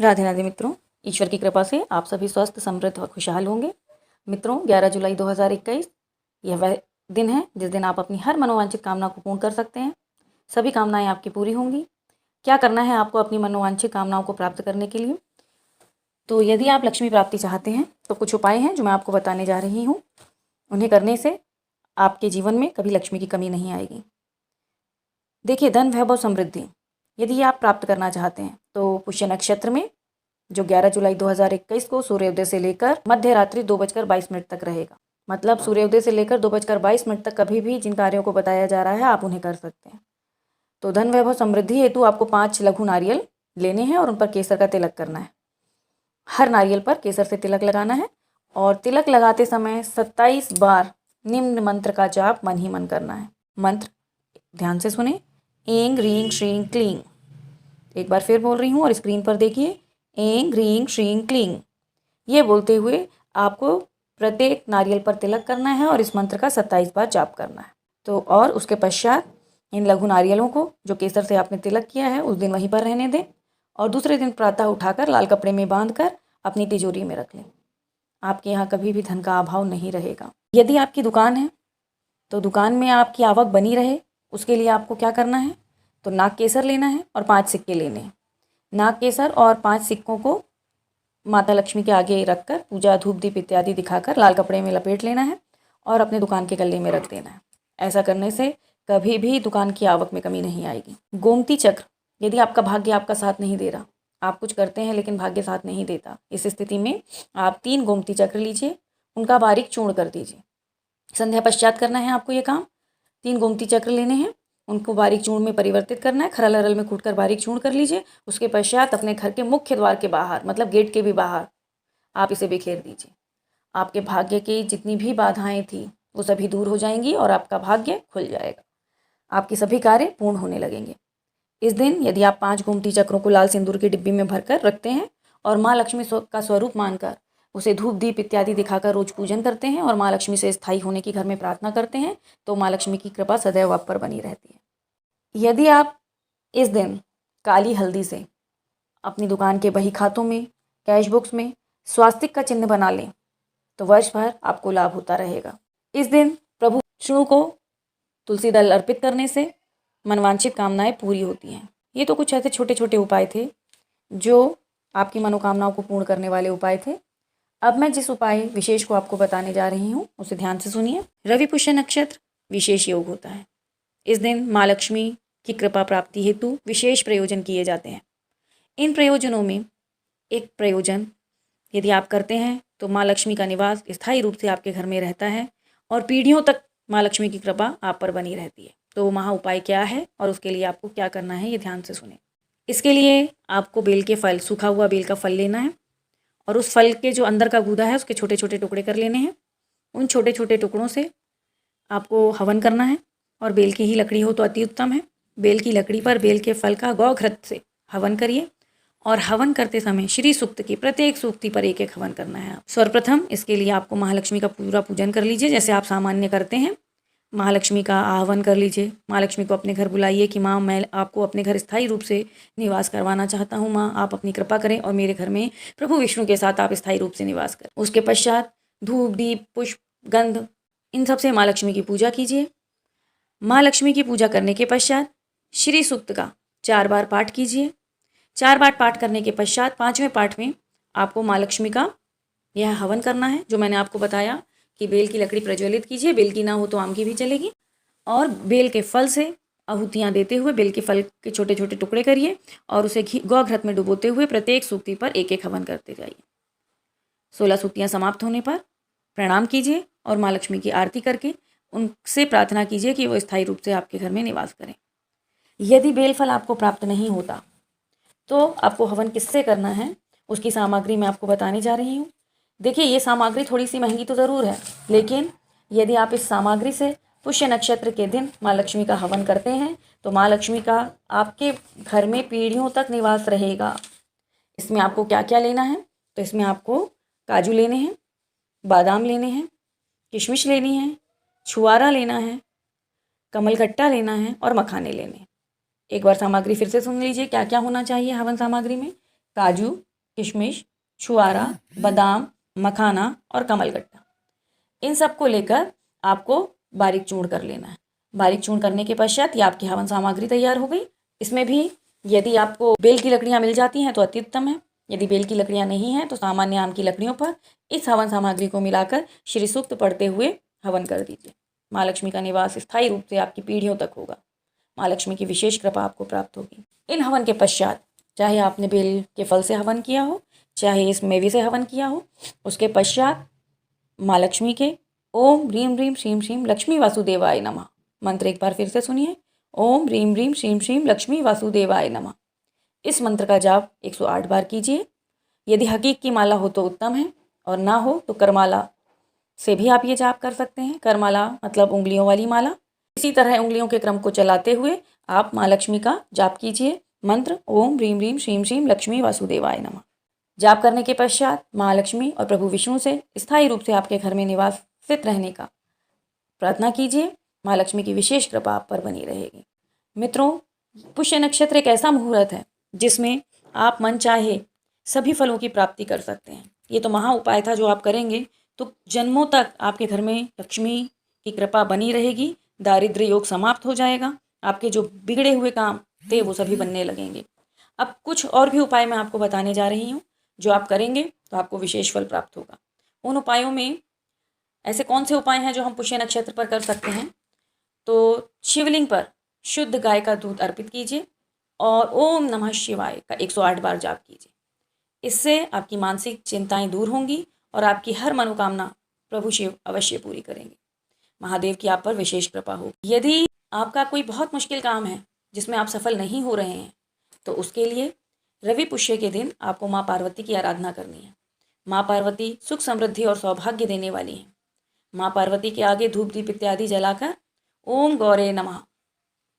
राधे राधे मित्रों, ईश्वर की कृपा से आप सभी स्वस्थ, समृद्ध व खुशहाल होंगे। मित्रों, 11 जुलाई 2021 यह वह दिन है जिस दिन आप अपनी हर मनोवांछित कामना को पूर्ण कर सकते हैं। सभी कामनाएं आपकी पूरी होंगी। क्या करना है आपको अपनी मनोवांछित कामनाओं को प्राप्त करने के लिए? तो यदि आप लक्ष्मी प्राप्ति चाहते हैं तो कुछ उपाय हैं जो मैं आपको बताने जा रही हूँ। उन्हें करने से आपके जीवन में कभी लक्ष्मी की कमी नहीं आएगी। देखिए, धन, वैभव, समृद्धि यदि आप प्राप्त करना चाहते हैं तो पुष्य नक्षत्र में जो 11 जुलाई 2021 को सूर्योदय से लेकर मध्य रात्रि 2:22 तक रहेगा। मतलब सूर्योदय से लेकर 2:22 तक कभी भी जिन कार्यों को बताया जा रहा है आप उन्हें कर सकते हैं। तो धन, वैभव, समृद्धि हेतु आपको 5 लघु नारियल लेने हैं और उन पर केसर का तिलक करना है। हर नारियल पर केसर से तिलक लगाना है और तिलक लगाते समय 27 बार निम्न मंत्र का जाप मन ही मन करना है। मंत्र ध्यान से सुने। ऐं ह्रीं श्रीं क्लीं। एक बार फिर बोल रही हूँ और स्क्रीन पर देखिए। ऐं ह्रीं श्रीं क्लीं। ये बोलते हुए आपको प्रत्येक नारियल पर तिलक करना है और इस मंत्र का 27 बार जाप करना है। तो और उसके पश्चात इन लघु नारियलों को जो केसर से आपने तिलक किया है उस दिन वहीं पर रहने दें और दूसरे दिन प्रातः उठाकर लाल कपड़े में बांधकर अपनी तिजोरी में रख लें। आपके यहाँ कभी भी धन का अभाव नहीं रहेगा। यदि आपकी दुकान है तो दुकान में आपकी आवक बनी रहे उसके लिए आपको क्या करना है? तो नाग केसर लेना है और 5 सिक्के लेने हैं। नाग केसर और 5 सिक्कों को माता लक्ष्मी के आगे रखकर पूजा, धूप, दीप इत्यादि दिखाकर लाल कपड़े में लपेट लेना है और अपने दुकान के गले में रख देना है। ऐसा करने से कभी भी दुकान की आवक में कमी नहीं आएगी। गोमती चक्र, यदि आपका भाग्य आपका साथ नहीं दे रहा, आप कुछ करते हैं लेकिन भाग्य साथ नहीं देता, इस स्थिति में आप 3 गोमती चक्र लीजिए, उनका बारीक चूर्ण कर दीजिए। संध्या पश्चात करना है आपको ये काम। 3 गोमती चक्र लेने हैं, उनको बारीक चूर्ण में परिवर्तित करना है। खरल अरल में कूटकर बारीक चूर्ण कर लीजिए। उसके पश्चात अपने घर के मुख्य द्वार के बाहर, मतलब गेट के भी बाहर आप इसे बिखेर दीजिए। आपके भाग्य की जितनी भी बाधाएं थी वो सभी दूर हो जाएंगी और आपका भाग्य खुल जाएगा। आपके सभी कार्य पूर्ण होने लगेंगे। इस दिन यदि आप 5 गोमती चक्रों को लाल सिंदूर की डिब्बी में भरकर रखते हैं और माँ लक्ष्मी का स्वरूप मानकर उसे धूप, दीप इत्यादि दिखाकर रोज पूजन करते हैं और माँ लक्ष्मी से स्थायी होने की घर में प्रार्थना करते हैं तो माँ लक्ष्मी की कृपा सदैव आप पर बनी रहती है। यदि आप इस दिन काली हल्दी से अपनी दुकान के बही खातों में, कैश बुक्स में स्वास्तिक का चिन्ह बना लें तो वर्ष भर आपको लाभ होता रहेगा। इस दिन प्रभु विष्णु को तुलसी दल अर्पित करने से मनवांछित कामनाएं पूरी होती हैं। ये तो कुछ ऐसे छोटे छोटे उपाय थे जो आपकी मनोकामनाओं को पूर्ण करने वाले उपाय थे। अब मैं जिस उपाय विशेष को आपको बताने जा रही हूँ उसे ध्यान से सुनिए। रवि पुष्य नक्षत्र विशेष योग होता है। इस दिन माँ लक्ष्मी की कृपा प्राप्ति हेतु विशेष प्रयोजन किए जाते हैं। इन प्रयोजनों में एक प्रयोजन यदि आप करते हैं तो माँ लक्ष्मी का निवास स्थायी रूप से आपके घर में रहता है और पीढ़ियों तक माँ लक्ष्मी की कृपा आप पर बनी रहती है। तो महा उपाय क्या है और उसके लिए आपको क्या करना है ये ध्यान से सुने। इसके लिए आपको बेल के फल, सूखा हुआ बेल का फल लेना है और उस फल के जो अंदर का गूदा है उसके छोटे छोटे टुकड़े कर लेने हैं। उन छोटे छोटे टुकड़ों से आपको हवन करना है और बेल की ही लकड़ी हो तो अति उत्तम है। बेल की लकड़ी पर बेल के फल का गौघृत से हवन करिए और हवन करते समय श्री सूक्त की प्रत्येक सूक्ति पर एक एक हवन करना है। सर्वप्रथम इसके लिए आपको महालक्ष्मी का पूरा पूजन कर लीजिए जैसे आप सामान्य करते हैं। महालक्ष्मी का आह्वान कर लीजिए। माँ लक्ष्मी को अपने घर बुलाइए कि माँ, मैं आपको अपने घर स्थायी रूप से निवास करवाना चाहता हूँ। माँ, आप अपनी कृपा करें और मेरे घर में प्रभु विष्णु के साथ आप स्थायी रूप से निवास करें। उसके पश्चात धूप, दीप, पुष्प, गंध इन सब से माँ लक्ष्मी की पूजा कीजिए। माँ लक्ष्मी की पूजा करने के पश्चात श्री सूक्त का 4 बार पाठ कीजिए। 4 बार पाठ करने के पश्चात 5वें पाठ में आपको माँ लक्ष्मी का यह हवन करना है जो मैंने आपको बताया कि बेल की लकड़ी प्रज्वलित कीजिए। बेल की ना हो तो आम की भी चलेगी और बेल के फल से आहुतियाँ देते हुए बेल के फल के छोटे छोटे टुकड़े करिए और उसे गौघृत में डुबोते हुए प्रत्येक सूक्ति पर एक एक हवन करते जाइए। 16 सूक्तियाँ समाप्त होने पर प्रणाम कीजिए और माँ लक्ष्मी की आरती करके उनसे प्रार्थना कीजिए कि वो स्थायी रूप से आपके घर में निवास करें। यदि बेल फल आपको प्राप्त नहीं होता तो आपको हवन किससे करना है उसकी सामग्री मैं आपको बताने जा रही हूँ। देखिए, ये सामग्री थोड़ी सी महंगी तो ज़रूर है, लेकिन यदि आप इस सामग्री से पुष्य नक्षत्र के दिन माँ लक्ष्मी का हवन करते हैं तो माँ लक्ष्मी का आपके घर में पीढ़ियों तक निवास रहेगा। इसमें आपको क्या क्या लेना है? तो इसमें आपको काजू लेने हैं, बादाम लेने हैं, किशमिश लेनी है, छुआरा लेना है, कमलगट्टा लेना है और मखाने लेने हैं। एक बार सामग्री फिर से सुन लीजिए क्या क्या होना चाहिए हवन सामग्री में। काजू, किशमिश, छुआरा, बादाम, मखाना और कमलगट्टा, इन सब को लेकर आपको बारीक चूर्ण कर लेना है। बारीक चूर्ण करने के पश्चात ये आपकी हवन सामग्री तैयार हो गई। इसमें भी यदि आपको बेल की लकड़ियाँ मिल जाती हैं तो अति उत्तम है। यदि बेल की लकड़ियाँ नहीं हैं तो सामान्य आम की लकड़ियों पर इस हवन सामग्री को मिलाकर श्री सूक्त पढ़ते हुए हवन कर दीजिए। माँ लक्ष्मी का निवास स्थायी रूप से आपकी पीढ़ियों तक होगा। माँ लक्ष्मी की विशेष कृपा आपको प्राप्त होगी। इन हवन के पश्चात चाहे आपने बेल के फल से हवन किया हो, चाहे इस मेवे से हवन किया हो, उसके पश्चात माँ लक्ष्मी के ओम ह्रीम ह्रीम श्रीम श्रीम लक्ष्मी वासुदेवाय नमः मंत्र एक बार फिर से सुनिए। ओम ह्रीम ह्रीम श्रीम श्रीम लक्ष्मी वासुदेवाय नमः। इस मंत्र का जाप 108 बार कीजिए। यदि हकीक की माला हो तो उत्तम है, और ना हो तो करमाला से भी आप ये जाप कर सकते हैं। करमाला मतलब उंगलियों वाली माला। इसी तरह उंगलियों के क्रम को चलाते हुए आप माँ लक्ष्मी का जाप कीजिए। मंत्र ओम ह्रीम ह्रीम श्रीम श्रीम लक्ष्मी वासुदेवाय नमः। जाप करने के पश्चात माँ लक्ष्मी और प्रभु विष्णु से स्थायी रूप से आपके घर में निवासित रहने का प्रार्थना कीजिए। माँ लक्ष्मी की विशेष कृपा आप पर बनी रहेगी। मित्रों, पुष्य नक्षत्र एक ऐसा मुहूर्त है जिसमें आप मन चाहे सभी फलों की प्राप्ति कर सकते हैं। ये तो महा उपाय था जो आप करेंगे तो जन्मों तक आपके घर में लक्ष्मी की कृपा बनी रहेगी। दारिद्र्य योग समाप्त हो जाएगा। आपके जो बिगड़े हुए काम थे वो सभी बनने लगेंगे। अब कुछ और भी उपाय मैं आपको बताने जा रही हूँ जो आप करेंगे तो आपको विशेष फल प्राप्त होगा। उन उपायों में ऐसे कौन से उपाय हैं जो हम पुष्य नक्षत्र पर कर सकते हैं? तो शिवलिंग पर शुद्ध गाय का दूध अर्पित कीजिए और ओम नमः शिवाय का 108 बार जाप कीजिए। इससे आपकी मानसिक चिंताएं दूर होंगी और आपकी हर मनोकामना प्रभु शिव अवश्य पूरी करेंगे। महादेव की आप पर विशेष कृपा होगी। यदि आपका कोई बहुत मुश्किल काम है जिसमें आप सफल नहीं हो रहे हैं तो उसके लिए रवि पुष्य के दिन आपको माँ पार्वती की आराधना करनी है। माँ पार्वती सुख समृद्धि और सौभाग्य देने वाली हैं। माँ पार्वती के आगे धूप दीप इत्यादि जलाकर ओम गौरे नमः,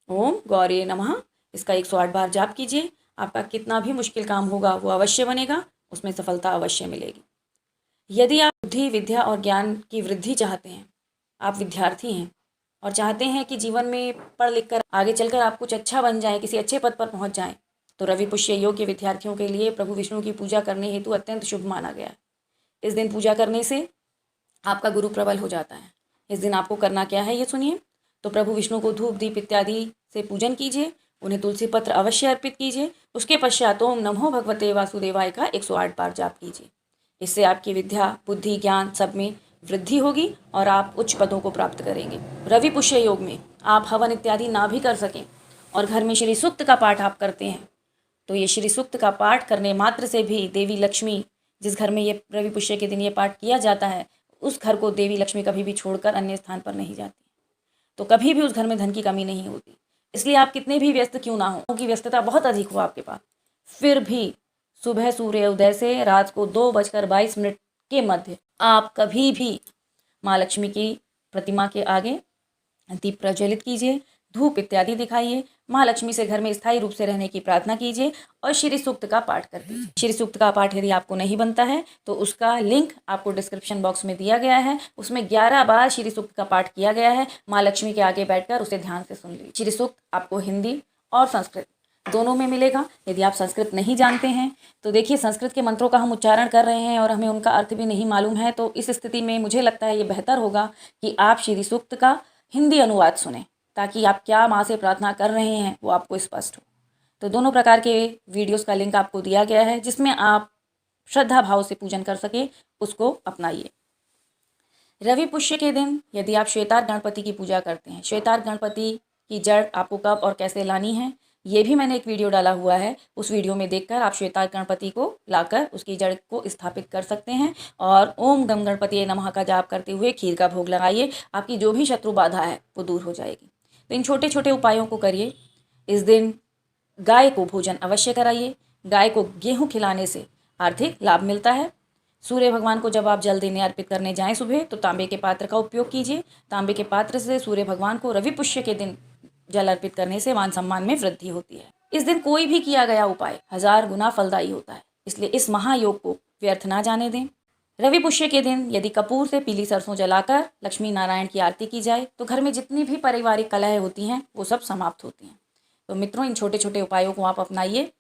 ओम गौरे नमः इसका 108 बार जाप कीजिए। आपका कितना भी मुश्किल काम होगा वो अवश्य बनेगा, उसमें सफलता अवश्य मिलेगी। यदि आप बुद्धि, विद्या और ज्ञान की वृद्धि चाहते हैं, आप विद्यार्थी हैं और चाहते हैं कि जीवन में पढ़ लिख कर आगे चलकर आप कुछ अच्छा बन जाएं, किसी अच्छे पद पर पहुंच जाएं, तो रवि पुष्य योग के विद्यार्थियों के लिए प्रभु विष्णु की पूजा करने हेतु अत्यंत शुभ माना गया है। इस दिन पूजा करने से आपका गुरु प्रबल हो जाता है। इस दिन आपको करना क्या है ये सुनिए। तो प्रभु विष्णु को धूप दीप इत्यादि से पूजन कीजिए, उन्हें तुलसी पत्र अवश्य अर्पित कीजिए। उसके पश्चात ओम नमो भगवते वासुदेवाय का 108 बार जाप कीजिए। इससे आपकी विद्या, बुद्धि, ज्ञान सब में वृद्धि होगी और आप उच्च पदों को प्राप्त करेंगे। रवि पुष्य योग में आप हवन इत्यादि ना भी कर सकें और घर में श्री सूक्त का पाठ आप करते हैं तो ये श्री सूक्त का पाठ करने मात्र से भी देवी लक्ष्मी, जिस घर में ये रवि पुष्य के दिन ये पाठ किया जाता है, उस घर को देवी लक्ष्मी कभी भी छोड़कर अन्य स्थान पर नहीं जाती, तो कभी भी उस घर में धन की कमी नहीं होती। इसलिए आप कितने भी व्यस्त क्यों ना हो, क्योंकि व्यस्तता बहुत अधिक हो आपके पास, फिर भी सुबह सूर्योदय से रात को 2:22 के मध्य आप कभी भी माँ लक्ष्मी की प्रतिमा के आगे दीप प्रज्वलित कीजिए, धूप इत्यादि दिखाइए, माँ लक्ष्मी से घर में स्थायी रूप से रहने की प्रार्थना कीजिए और श्री सूक्त का पाठ कर दीजिए। श्री सूक्त का पाठ यदि आपको नहीं बनता है तो उसका लिंक आपको डिस्क्रिप्शन बॉक्स में दिया गया है। उसमें 11 बार श्री सूक्त का पाठ किया गया है। माँ लक्ष्मी के आगे बैठकर उसे ध्यान से सुन लीजिए। श्री सूक्त आपको हिंदी और संस्कृत दोनों में मिलेगा। यदि आप संस्कृत नहीं जानते हैं तो देखिए, संस्कृत के मंत्रों का हम उच्चारण कर रहे हैं और हमें उनका अर्थ भी नहीं मालूम है, तो इस स्थिति में मुझे लगता है ये बेहतर होगा कि आप श्री सूक्त का हिंदी अनुवाद सुने, ताकि आप क्या माँ से प्रार्थना कर रहे हैं वो आपको स्पष्ट हो। तो दोनों प्रकार के वीडियोस का लिंक आपको दिया गया है, जिसमें आप श्रद्धा भाव से पूजन कर सके, उसको अपनाइए। रवि पुष्य के दिन यदि आप श्वेतार गणपति की पूजा करते हैं, श्वेतार गणपति की जड़ आपको कब और कैसे लानी है ये भी मैंने एक वीडियो डाला हुआ है। उस वीडियो में देखकर आप श्वेतार गणपति को लाकर उसकी जड़ को स्थापित कर सकते हैं और ओम गम गणपति नमः का जाप करते हुए खीर का भोग लगाइए। आपकी जो भी शत्रु बाधा है वो दूर हो जाएगी। तो इन छोटे छोटे उपायों को करिए। इस दिन गाय को भोजन अवश्य कराइए। गाय को गेहूँ खिलाने से आर्थिक लाभ मिलता है। सूर्य भगवान को जब आप जल देने अर्पित करने जाएं सुबह, तो तांबे के पात्र का उपयोग कीजिए। तांबे के पात्र से सूर्य भगवान को रवि पुष्य के दिन जल अर्पित करने से मान सम्मान में वृद्धि होती है। इस दिन कोई भी किया गया उपाय 1000 गुना फलदायी होता है, इसलिए इस महायोग को व्यर्थ ना जाने दें। रवि पुष्य के दिन यदि कपूर से पीली सरसों जलाकर लक्ष्मी नारायण की आरती की जाए तो घर में जितनी भी पारिवारिक कलह होती हैं वो सब समाप्त होती हैं। तो मित्रों, इन छोटे छोटे उपायों को आप अपनाइए।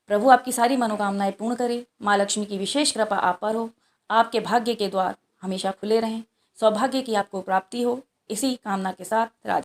प्रभु आपकी सारी मनोकामनाएं पूर्ण करे। माँ लक्ष्मी की विशेष कृपा आप पर हो। आपके भाग्य के द्वार हमेशा खुले रहें। सौभाग्य की आपको प्राप्ति हो। इसी कामना के साथ राधे।